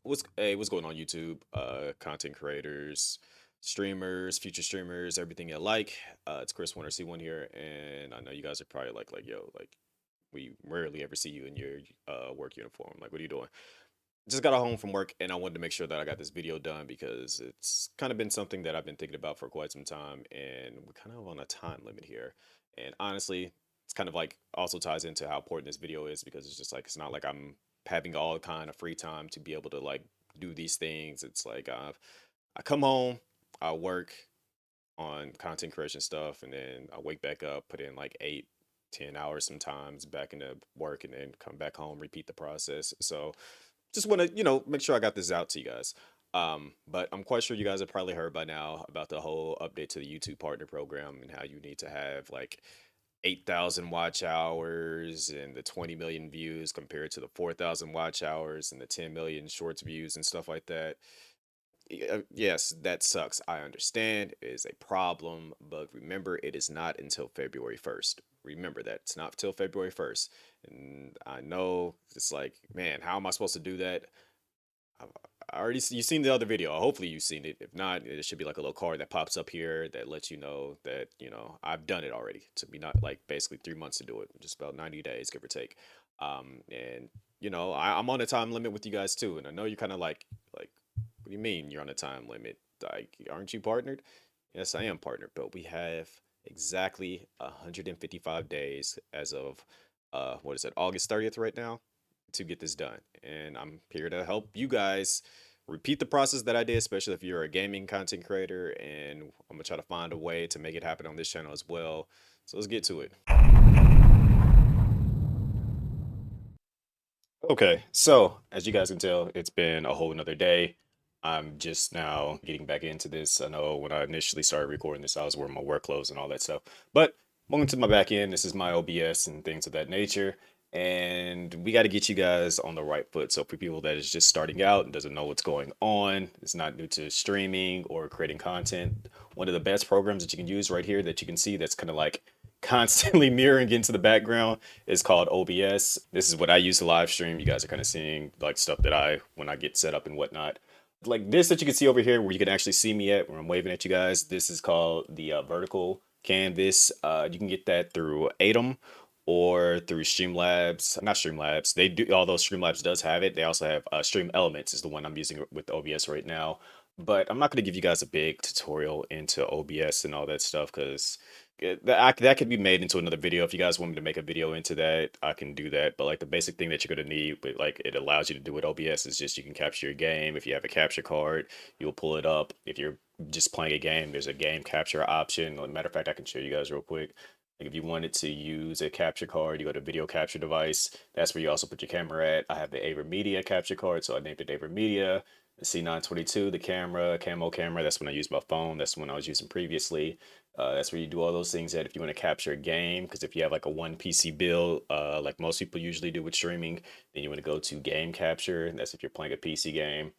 What's going on YouTube? Content creators, streamers, future streamers, everything you like. It's Chris Winter C1 here, and I know you guys are probably like, yo, like we rarely ever see you in your work uniform. Like, what are you doing? Just got home from work, and I wanted to make sure that I got this video done because it's kind of been something that I've been thinking about for quite some time, and we're kind of on a time limit here. And honestly, it's kind of like also ties into how important this video is because it's just like it's not like I'm having all kind of free time to be able to like do these things. It's like I come home, I work on content creation stuff, and then I wake back up, put in like 8, 10 hours sometimes back into work, and then come back home, repeat the process. So just want to make sure I got this out to you guys. But I'm quite sure you guys have probably heard by now about the whole update to the YouTube partner program and how you need to have like 8,000 watch hours and the 20 million views compared to the 4,000 watch hours and the 10 million shorts views and stuff like that. Yes, that sucks. I understand it is a problem, but remember, it is not until February 1st. Remember that it's not till February 1st. And I know it's like, man, how am I supposed to do that? I I already you've seen the other video. Hopefully you've seen it. If not, it should be like a little card that pops up here that lets you know that I've done it already. It took me not like basically 3 months to do it, just about 90 days, give or take. And I'm on a time limit with you guys too, and I know you're kind of like, what do you mean you're on a time limit? Like, aren't you partnered? Yes, I am partnered, but we have exactly 155 days as of what is it, August 30th right now to get this done. And I'm here to help you guys repeat the process that I did, especially if you're a gaming content creator. And I'm gonna try to find a way to make it happen on this channel as well. So let's get to it. Okay, so as you guys can tell, it's been a whole another day. I'm just now getting back into this. I know when I initially started recording this, I was wearing my work clothes and all that stuff. But welcome to my back end. This is my OBS and things of that nature. And we got to get you guys on the right foot. So for people that is just starting out and doesn't know what's going on, it's not new to streaming or creating content. One of the best programs that you can use right here that you can see that's kind of like constantly mirroring into the background is called OBS. This is what I use to live stream. You guys are kind of seeing like stuff that when I get set up and whatnot. Like this that you can see over here where you can actually see me at where I'm waving at you guys. This is called the vertical canvas. You can get that through Atom or through Streamlabs. Not Streamlabs. They do, although Streamlabs does have it. They also have Stream Elements is the one I'm using with OBS right now. But I'm not going to give you guys a big tutorial into OBS and all that stuff because that could be made into another video. If you guys want me to make a video into that, I can do that. But like the basic thing that you're gonna need, but like it allows you to do with OBS is just you can capture your game. If you have a capture card, you'll pull it up. If you're just playing a game, there's a game capture option. As a matter of fact, I can show you guys real quick. Like if you wanted to use a capture card, you go to video capture device. That's where you also put your camera at. I have the AverMedia capture card, so I named it AverMedia. The C922, the camera, camo camera. That's when I use my phone. That's when I was using previously. That's where you do all those things at if you want to capture a game. Because if you have like a one PC build, like most people usually do with streaming, then you want to go to game capture. And that's if you're playing a PC game.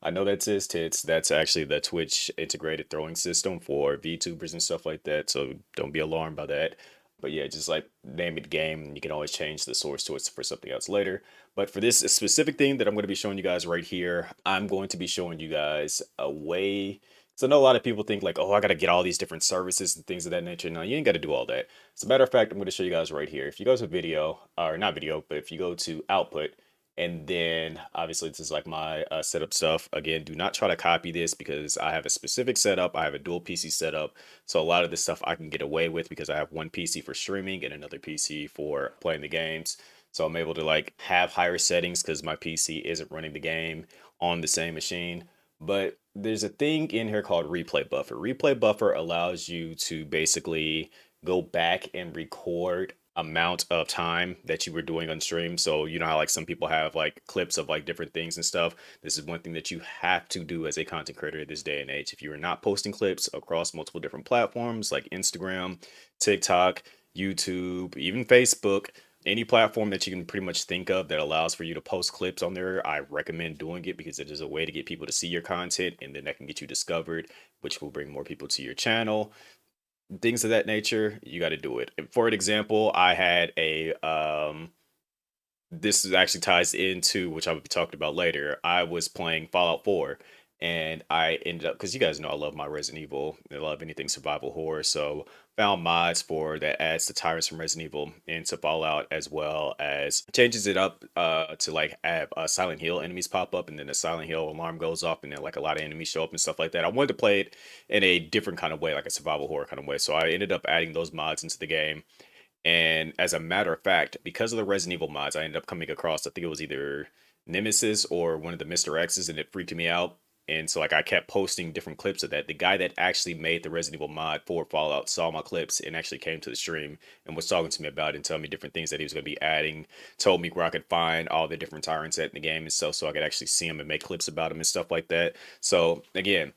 I know that's his tits. That's actually the Twitch integrated throwing system for VTubers and stuff like that. So don't be alarmed by that. But yeah, just like name it game, and you can always change the source to it for something else later. But for this specific thing that I'm going to be showing you guys right here, I'm going to be showing you guys a way. So I know a lot of people think like, oh, I got to get all these different services and things of that nature. No, you ain't got to do all that. As a matter of fact, I'm going to show you guys right here. If you go to video, or not video, but if you go to output, and then obviously this is like my setup stuff. Again, do not try to copy this because I have a specific setup. I have a dual PC setup. So a lot of this stuff I can get away with because I have one PC for streaming and another PC for playing the games. So I'm able to like have higher settings because my PC isn't running the game on the same machine. But there's a thing in here called replay buffer. Replay buffer allows you to basically go back and record amount of time that you were doing on stream. So you know how like some people have like clips of like different things and stuff. This is one thing that you have to do as a content creator this day and age. If you are not posting clips across multiple different platforms like Instagram, TikTok, YouTube, even Facebook, any platform that you can pretty much think of that allows for you to post clips on there, I recommend doing it because it is a way to get people to see your content and then that can get you discovered, which will bring more people to your channel. Things of that nature, you got to do it. For an example, I had this is actually ties into which I will be talking about later. I was playing Fallout 4 and I ended up because you guys know I love my Resident Evil. I love anything survival horror. So found mods for that adds the tyrants from Resident Evil into Fallout as well as changes it up to like have Silent Hill enemies pop up and then the Silent Hill alarm goes off and then like a lot of enemies show up and stuff like that. I wanted to play it in a different kind of way, like a survival horror kind of way. So I ended up adding those mods into the game and as a matter of fact, because of the Resident Evil mods, I ended up coming across, I think it was either Nemesis or one of the Mr. X's, and it freaked me out. And so like I kept posting different clips of that. The guy that actually made the Resident Evil mod for Fallout saw my clips and actually came to the stream and was talking to me about it and telling me different things that he was going to be adding. Told me where I could find all the different tyrants at in the game and stuff, so I could actually see them and make clips about them and stuff like that. So again,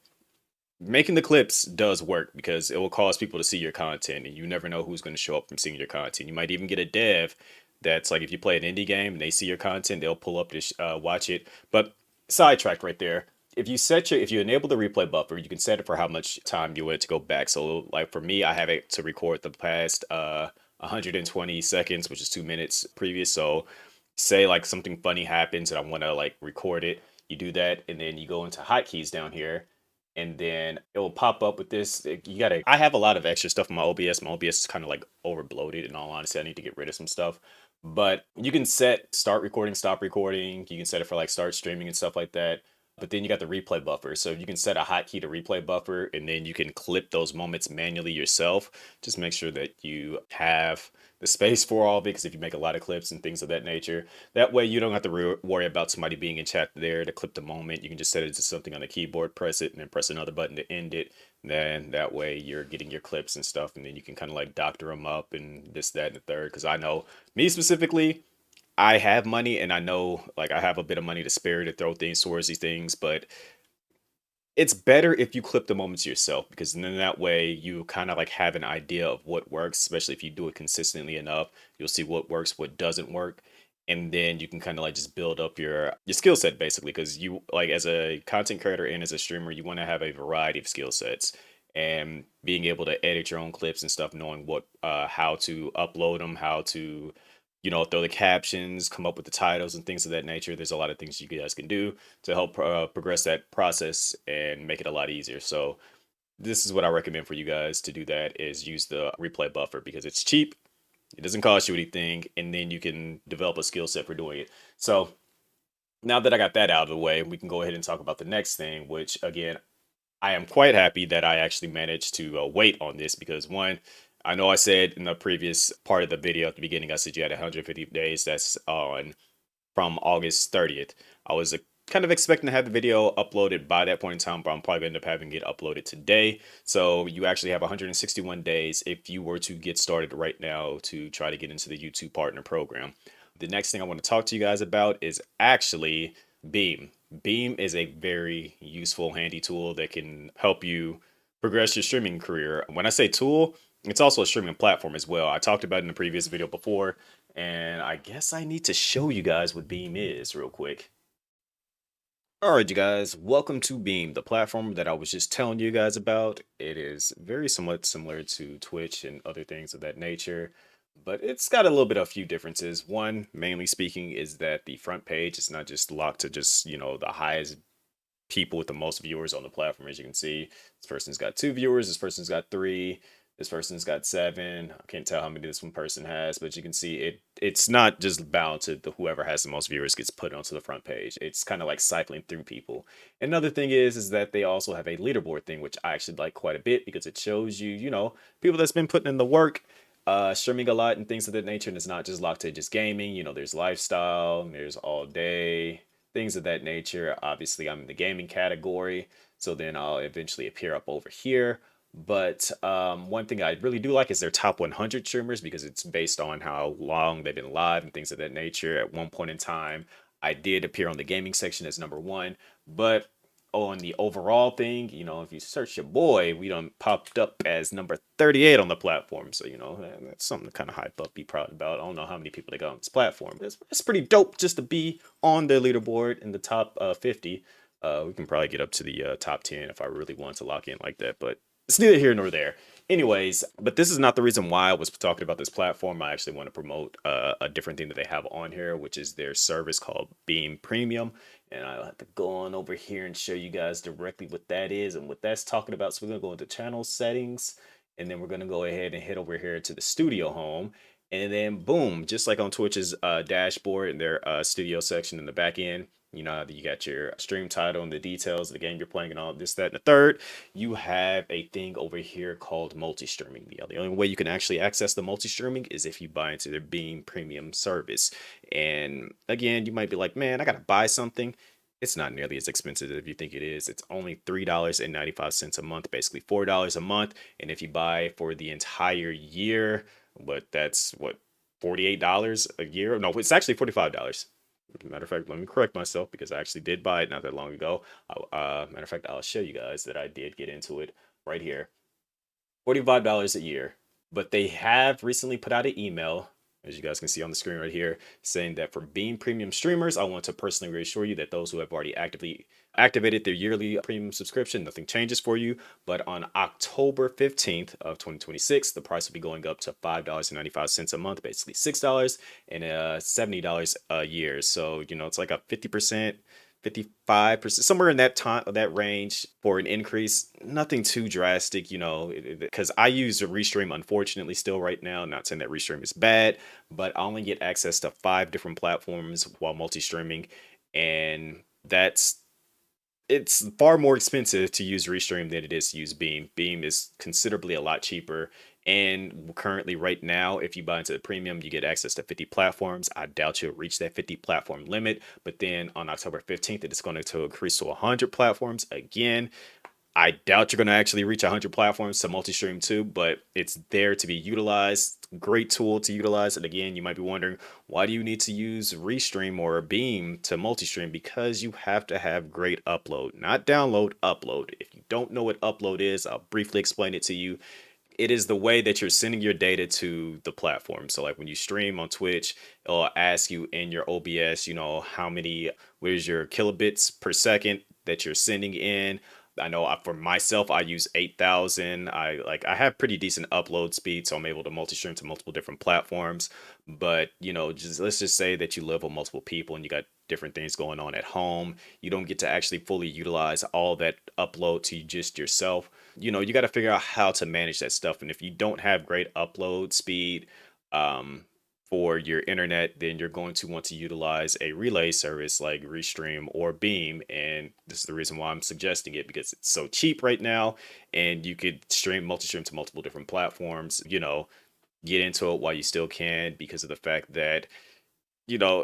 making the clips does work because it will cause people to see your content and you never know who's going to show up from seeing your content. You might even get a dev that's like if you play an indie game and they see your content, they'll pull up to watch it. But sidetracked right there. If you enable the replay buffer, you can set it for how much time you want it to go back. So like for me, I have it to record the past 120 seconds, which is 2 minutes previous. So say like something funny happens and I want to like record it, you do that and then you go into hotkeys down here and then it will pop up with this. You gotta. I have a lot of extra stuff on my OBS. My OBS is kind of like over bloated. In all honesty, I need to get rid of some stuff. But you can set start recording, stop recording. You can set it for like start streaming and stuff like that. But then you got the replay buffer. So you can set a hotkey to replay buffer, and then you can clip those moments manually yourself. Just make sure that you have the space for all of it. Because if you make a lot of clips and things of that nature, that way you don't have to worry about somebody being in chat there to clip the moment. You can just set it to something on the keyboard, press it, and then press another button to end it. Then that way you're getting your clips and stuff, and then you can kind of like doctor them up and this, that, and the third. Because I know me specifically, I have money and I know like I have a bit of money to spare to throw things towards these things, but it's better if you clip the moments yourself because then that way you kind of like have an idea of what works, especially if you do it consistently enough. You'll see what works, what doesn't work, and then you can kind of like just build up your skill set basically because you like as a content creator and as a streamer, you want to have a variety of skill sets and being able to edit your own clips and stuff, knowing what how to upload them, how to throw the captions, come up with the titles and things of that nature. There's a lot of things you guys can do to help progress that process and make it a lot easier. So this is what I recommend for you guys to do that is use the replay buffer because it's cheap. It doesn't cost you anything. And then you can develop a skill set for doing it. So now that I got that out of the way, we can go ahead and talk about the next thing, which again, I am quite happy that I actually managed to wait on this because one, I know I said in the previous part of the video at the beginning, I said you had 150 days. That's on from August 30th. I was kind of expecting to have the video uploaded by that point in time, but I'm probably going to end up having it uploaded today. So you actually have 161 days if you were to get started right now to try to get into the YouTube Partner Program. The next thing I want to talk to you guys about is actually Beam. Beam is a very useful, handy tool that can help you progress your streaming career. When I say tool, it's also a streaming platform as well. I talked about it in the previous video before, and I guess I need to show you guys what Beam is real quick. All right, you guys, welcome to Beam, the platform that I was just telling you guys about. It is very somewhat similar to Twitch and other things of that nature, but it's got a little bit of a few differences. One, mainly speaking, is that the front page is not just locked to just, the highest people with the most viewers on the platform. As you can see, this person's got 2 viewers, this person's got 3, this person's got 7. I can't tell how many this one person has, but you can see it's not just bound to whoever has the most viewers gets put onto the front page. It's kind of like cycling through people. Another thing is that they also have a leaderboard thing, which I actually like quite a bit because it shows you, people that's been putting in the work, streaming a lot and things of that nature, and it's not just locked to just gaming. There's lifestyle, there's all day, things of that nature. Obviously, I'm in the gaming category, so then I'll eventually appear up over here. But one thing I really do like is their top 100 streamers because it's based on how long they've been live and things of that nature. At one point in time, I did appear on the gaming section as number 1, but on the overall thing, if you search your boy, we done popped up as number 38 on the platform. So, that's something to kind of hype up, be proud about. I don't know how many people they got on this platform. It's pretty dope just to be on the leaderboard in the top 50. We can probably get up to the top 10 if I really want to lock in like that, but it's neither here nor there. Anyways, but this is not the reason why I was talking about this platform. I actually want to promote a different thing that they have on here, which is their service called Beam Premium. And I'll have to go on over here and show you guys directly what that is and what that's talking about. So we're going to go into channel settings, and then we're going to go ahead and head over here to the studio home. And then boom, just like on Twitch's dashboard and their studio section in the back end, you know, you got your stream title and the details of the game you're playing and all this, that, and the third. You have a thing over here called multi-streaming. The only way you can actually access the multi-streaming is if you buy into their Beam Premium service. And again, you might be like, man, I gotta buy something. It's not nearly as expensive as you think it is. It's only $3.95 a month, basically $4 a month. And if you buy for the entire year, but that's what, $48 a year? No, it's actually $45. Matter of fact, let me correct myself because I actually did buy it not that long ago. Matter of fact, I'll show you guys that I did get into it right here. $45 a year. But they have recently put out an email, as you guys can see on the screen right here, saying that for Beam Premium streamers, I want to personally reassure you that those who have already actively activated their yearly premium subscription, nothing changes for you. But on October 15th of 2026, the price will be going up to $5.95 a month, basically $6 and $70 a year. So, you know, it's like a 50%, 55%, somewhere in that time, that range for an increase. Nothing too drastic, you know, because I use a Restream, unfortunately, still right now. Not saying that Restream is bad, but I only get access to 5 different platforms while multi-streaming, and that's it's far more expensive to use Restream than it is to use Beam. Beam is considerably a lot cheaper. And currently, right now, if you buy into the premium, you get access to 50 platforms. I doubt you'll reach that 50 platform limit. But then on October 15th, it's going to increase to 100 platforms. Again, I doubt you're going to actually reach 100 platforms to multi-stream too, but it's there to be utilized. Great tool to utilize. And again, you might be wondering, why do you need to use Restream or Beam to multi-stream? Because you have to have great upload, not download, upload. If you don't know what upload is, I'll briefly explain it to you. It is the way that you're sending your data to the platform. So like when you stream on Twitch, it'll ask you in your OBS, you know, where's your kilobits per second that you're sending in. I know for myself, I use 8,000. I have pretty decent upload speed, so I'm able to multi-stream to multiple different platforms. But you know, just let's just say that you live with multiple people and you got different things going on at home. You don't get to actually fully utilize all that upload to just yourself. You know, you got to figure out how to manage that stuff. And if you don't have great upload speed, um, for your internet, then you're going to want to utilize a relay service like Restream or Beam. And this is the reason why I'm suggesting it, because it's so cheap right now and you could multi-stream to multiple different platforms, you know, get into it while you still can, because of the fact that, you know,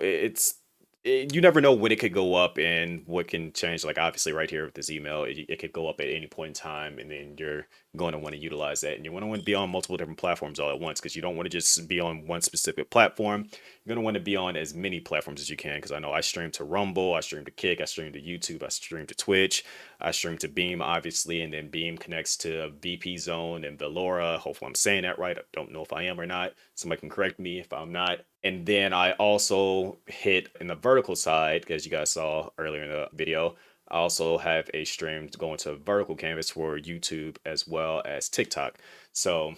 you never know when it could go up and what can change. Like obviously right here with this email, it could go up at any point in time, and then you're going to want to utilize that, and you want to be on multiple different platforms all at once, because you don't want to just be on one specific platform. You're going to want to be on as many platforms as you can, because I know I stream to Rumble, I stream to Kick, I stream to YouTube, I stream to Twitch, I stream to Beam obviously, and then Beam connects to VP Zone and Velora. Hopefully I'm saying that right. I don't know if I am or not. Somebody can correct me if I'm not. And then I also hit in the vertical side, as you guys saw earlier in the video, I also have a stream going to vertical canvas for YouTube as well as TikTok. So,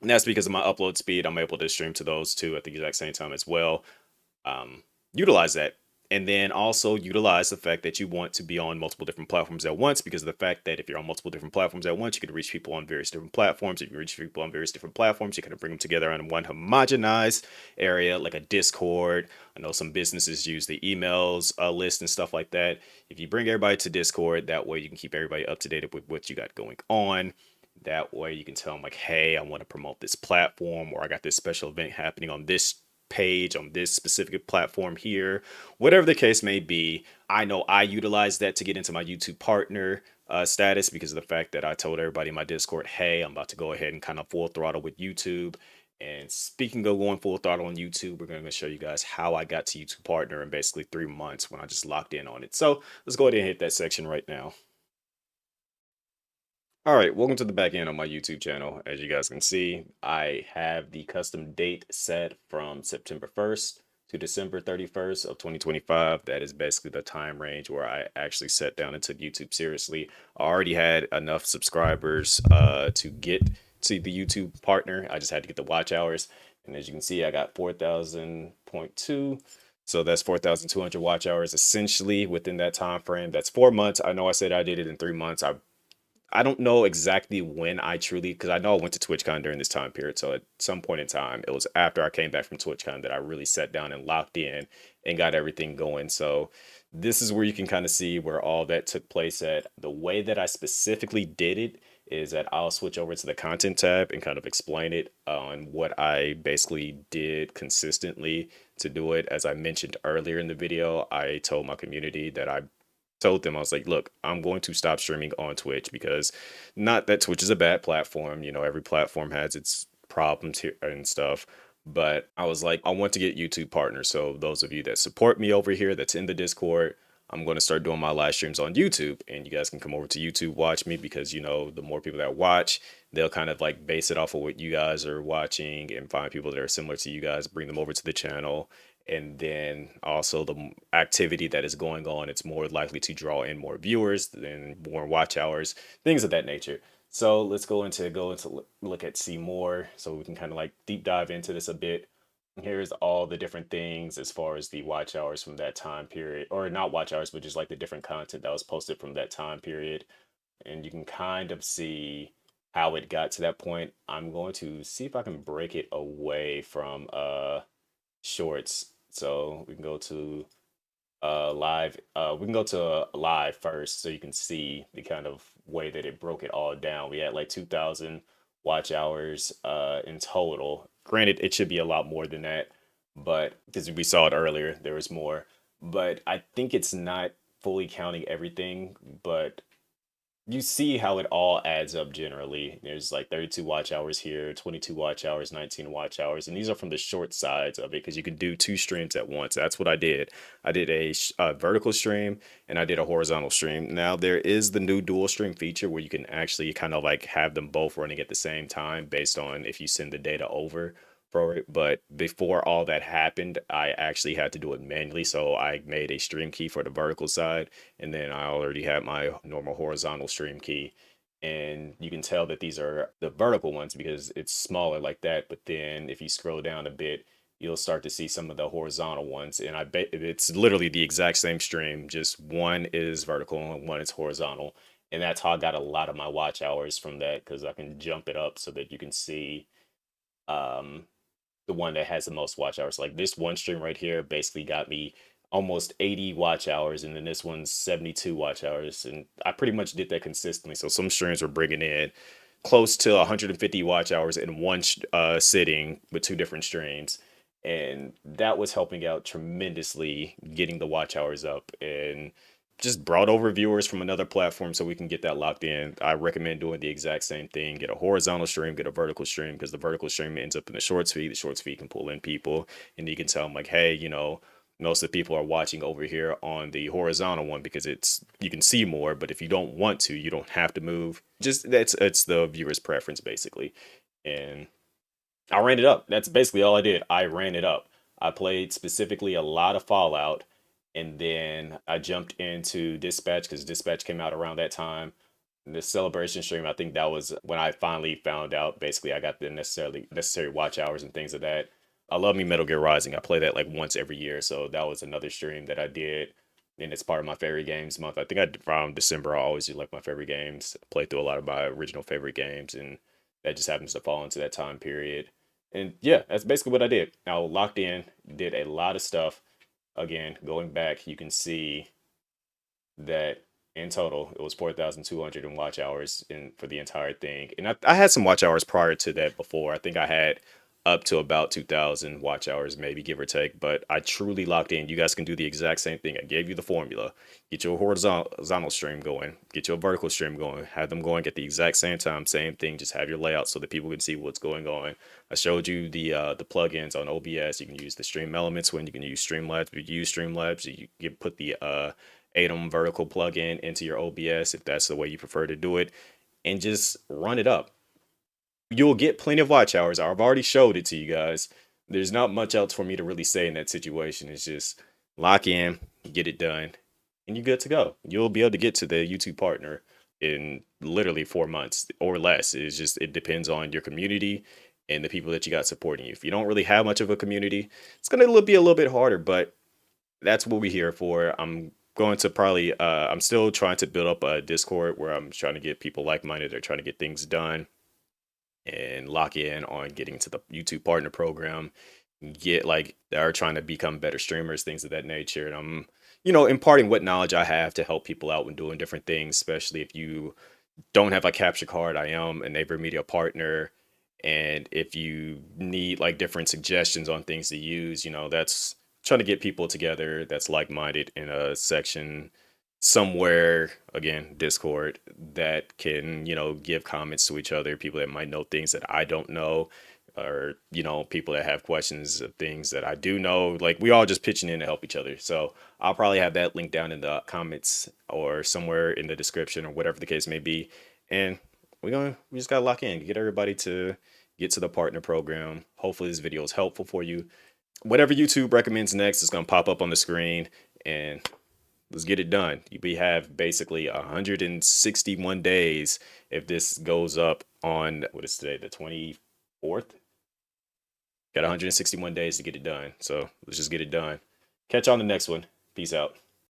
and that's because of my upload speed. I'm able to stream to those two at the exact same time as well. Utilize that. And then also utilize the fact that you want to be on multiple different platforms at once, because of the fact that if you're on multiple different platforms at once, you can reach people on various different platforms. If you reach people on various different platforms, you can bring them together in one homogenized area like a Discord. I know some businesses use the emails list and stuff like that. If you bring everybody to Discord, that way you can keep everybody up to date with what you got going on. That way you can tell them like, hey, I want to promote this platform, or I got this special event happening on this page on this specific platform here, whatever the case may be. I know I utilize that to get into my YouTube partner status, because of the fact that I told everybody in my Discord, hey, I'm about to go ahead and kind of full throttle with YouTube. And speaking of going full throttle on YouTube, we're going to show you guys how I got to YouTube partner in basically 3 months when I just locked in on it. So let's go ahead and hit that section right now. All right, welcome to the back end of my YouTube channel. As you guys can see, I have the custom date set from September 1st to December 31st of 2025. That is basically the time range where I actually sat down and took YouTube seriously. I already had enough subscribers to get to the YouTube partner. I just had to get the watch hours. And as you can see, I got 4,000.2. So that's 4,200 watch hours essentially within that time frame. That's 4 months. I know I said I did it in 3 months. I don't know exactly when I truly, because I know I went to TwitchCon during this time period. So at some point in time, it was after I came back from TwitchCon that I really sat down and locked in and got everything going. So this is where you can kind of see where all that took place at. The way that I specifically did it is that I'll switch over to the content tab and kind of explain it on what I basically did consistently to do it. As I mentioned earlier in the video, I told my community that I told them, I was like, look, I'm going to stop streaming on Twitch because not that Twitch is a bad platform. You know, every platform has its problems here and stuff. But I was like, I want to get YouTube partners. So those of you that support me over here, that's in the Discord, I'm going to start doing my live streams on YouTube, and you guys can come over to YouTube, watch me, because, you know, the more people that watch, they'll kind of like base it off of what you guys are watching and find people that are similar to you guys, bring them over to the channel. And then also the activity that is going on, it's more likely to draw in more viewers and more watch hours, things of that nature. So let's look at see more, so we can kind of like deep dive into this a bit. Here's all the different things as far as the watch hours from that time period, or not watch hours, but just like the different content that was posted from that time period. And you can kind of see how it got to that point. I'm going to see if I can break it away from shorts. So we can go to live. We can go to live first, so you can see the kind of way that it broke it all down. We had like 2,000 watch hours in total. Granted, it should be a lot more than that, but because we saw it earlier, there was more. But I think it's not fully counting everything, but you see how it all adds up generally. There's like 32 watch hours here, 22 watch hours, 19 watch hours, and these are from the short sides of it because you can do two streams at once. That's what I did. I did a vertical stream and I did a horizontal stream. Now there is the new dual stream feature where you can actually kind of like have them both running at the same time based on if you send the data over for it. But before all that happened, I actually had to do it manually. So I made a stream key for the vertical side, and then I already had my normal horizontal stream key. And you can tell that these are the vertical ones because it's smaller like that. But then if you scroll down a bit, you'll start to see some of the horizontal ones. And I bet it's literally the exact same stream, just one is vertical and one is horizontal. And that's how I got a lot of my watch hours from that, because I can jump it up so that you can see um, the one that has the most watch hours. Like this one stream right here basically got me almost 80 watch hours, and then this one's 72 watch hours. And I pretty much did that consistently. So some streams were bringing in close to 150 watch hours in one sitting with two different streams. And that was helping out tremendously, getting the watch hours up, and just brought over viewers from another platform so we can get that locked in. I recommend doing the exact same thing. Get a horizontal stream, get a vertical stream, because the vertical stream ends up in the shorts feed. The shorts feed can pull in people, and you can tell them like, hey, you know, most of the people are watching over here on the horizontal one because it's you can see more. But if you don't want to, you don't have to move. Just that's it's the viewer's preference basically. And I ran it up. That's basically all I did. I ran it up. I played specifically a lot of Fallout, and then I jumped into Dispatch because Dispatch came out around that time. The celebration stream, I think that was when I finally found out. Basically, I got the necessary watch hours and things of that. I love me Metal Gear Rising. I play that like once every year, so that was another stream that I did, and it's part of my favorite games month. I think around December I always do like my favorite games. Play through a lot of my original favorite games, and that just happens to fall into that time period. And yeah, that's basically what I did. I locked in, did a lot of stuff. Again, going back, you can see that in total it was 4,200 in watch hours in for the entire thing. And I had some watch hours prior to that before. I think I had up to about 2,000 watch hours, maybe give or take. But I truly locked in. You guys can do the exact same thing. I gave you the formula. Get your horizontal stream going. Get your vertical stream going. Have them going at the exact same time. Same thing. Just have your layout so that people can see what's going on. I showed you the plugins on OBS. You can use the Stream Elements when you can use Streamlabs. If you use Streamlabs, you can put the Atom vertical plugin into your OBS if that's the way you prefer to do it, and just run it up. You'll get plenty of watch hours. I've already showed it to you guys. There's not much else for me to really say in that situation. It's just lock in, get it done, and you're good to go. You'll be able to get to the YouTube partner in literally 4 months or less. It depends on your community and the people that you got supporting you. If you don't really have much of a community, it's going to be a little bit harder, but that's what we're here for. I'm still trying to build up a Discord where I'm trying to get people like-minded. They're trying to get things done and lock in on getting to the YouTube partner program, get like are trying to become better streamers, things of that nature. And I'm, imparting what knowledge I have to help people out when doing different things, especially if you don't have a capture card. I am a neighbor media partner. And if you need like different suggestions on things to use, that's trying to get people together that's like minded in a section somewhere, again, Discord, that can, give comments to each other, people that might know things that I don't know, or, people that have questions of things that I do know. Like we all just pitching in to help each other. So I'll probably have that link down in the comments or somewhere in the description or whatever the case may be. And we just gotta lock in, get everybody to get to the partner program. Hopefully this video is helpful for you. Whatever YouTube recommends next is gonna pop up on the screen, and let's get it done. We have basically 161 days if this goes up on, what is today, the 24th? Got 161 days to get it done. So let's just get it done. Catch you on the next one. Peace out.